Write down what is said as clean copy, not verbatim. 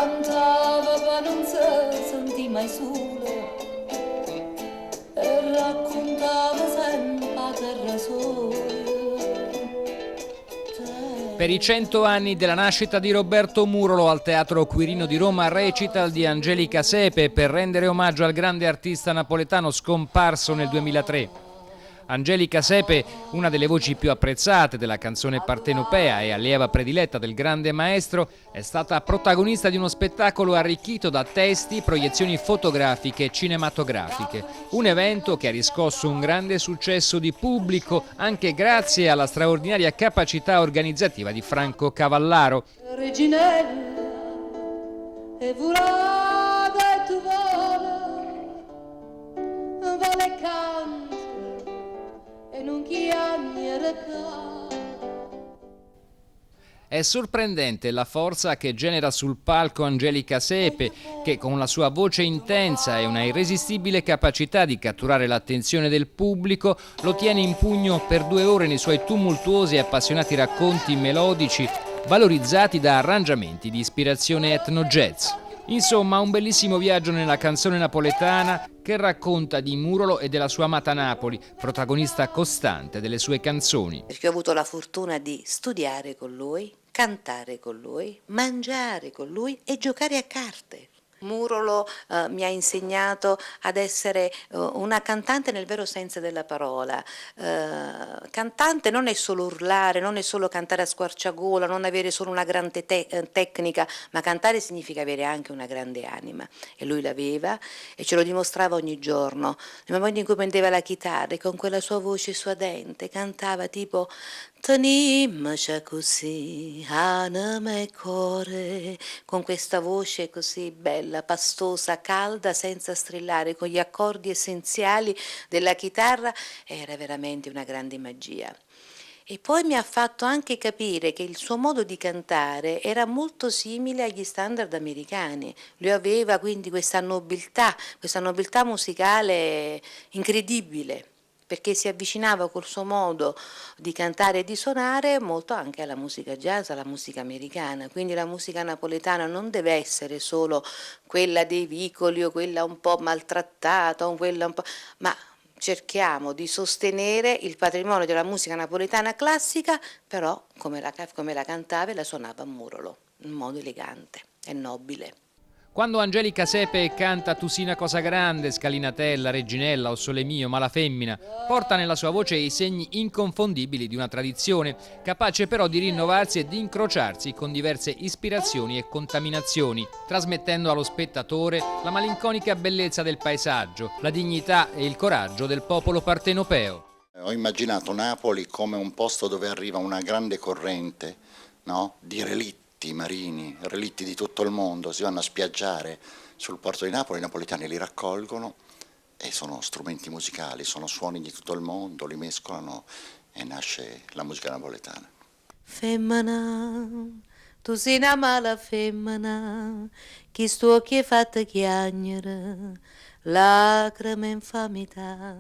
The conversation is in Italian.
cantava per non si sentì mai sola e raccontava sempre a terra sola. Per i 100 anni della nascita di Roberto Murolo al Teatro Quirino di Roma recital di Angelica Sepe per rendere omaggio al grande artista napoletano scomparso nel 2003. Angelica Sepe, una delle voci più apprezzate della canzone partenopea e allieva prediletta del grande maestro, è stata protagonista di uno spettacolo arricchito da testi, proiezioni fotografiche e cinematografiche. Un evento che ha riscosso un grande successo di pubblico anche grazie alla straordinaria capacità organizzativa di Franco Cavallaro. Reginella, e volata e tu vole canta e non chiami recà. È sorprendente la forza che genera sul palco Angelica Sepe, che con la sua voce intensa e una irresistibile capacità di catturare l'attenzione del pubblico lo tiene in pugno per 2 ore nei suoi tumultuosi e appassionati racconti melodici, valorizzati da arrangiamenti di ispirazione etno-jazz. Insomma, un bellissimo viaggio nella canzone napoletana che racconta di Murolo e della sua amata Napoli, protagonista costante delle sue canzoni. Perché ho avuto la fortuna di studiare con lui, cantare con lui, mangiare con lui e giocare a carte. Murolo mi ha insegnato ad essere una cantante nel vero senso della parola. Cantante non è solo urlare, non è solo cantare a squarciagola, non avere solo una grande tecnica, ma cantare significa avere anche una grande anima. E lui l'aveva e ce lo dimostrava ogni giorno. Nel momento in cui prendeva la chitarra e con quella sua voce suadente cantava tipo "Tenimmoci così, anima e cuore", con questa voce così bella, pastosa, calda, senza strillare, con gli accordi essenziali della chitarra, era veramente una grande magia. E poi mi ha fatto anche capire che il suo modo di cantare era molto simile agli standard americani. Lui aveva quindi questa nobiltà musicale incredibile, perché si avvicinava col suo modo di cantare e di suonare molto anche alla musica jazz, alla musica americana. Quindi la musica napoletana non deve essere solo quella dei vicoli o quella un po' maltrattata, o quella un po', ma cerchiamo di sostenere il patrimonio della musica napoletana classica, però come la cantava e la suonava Murolo, in modo elegante e nobile. Quando Angelica Sepe canta Tu sii una cosa grande, Scalinatella, Reginella o Sole mio, ma la femmina, porta nella sua voce i segni inconfondibili di una tradizione, capace però di rinnovarsi e di incrociarsi con diverse ispirazioni e contaminazioni, trasmettendo allo spettatore la malinconica bellezza del paesaggio, la dignità e il coraggio del popolo partenopeo. Ho immaginato Napoli come un posto dove arriva una grande corrente, no? Di relitti marini, relitti di tutto il mondo, si vanno a spiaggiare sul porto di Napoli, i napoletani li raccolgono e sono strumenti musicali, sono suoni di tutto il mondo, li mescolano e nasce la musica napoletana. Femmina, tu sei una mala femmina, chi sto che fatta chiagnere, lacrime infamità.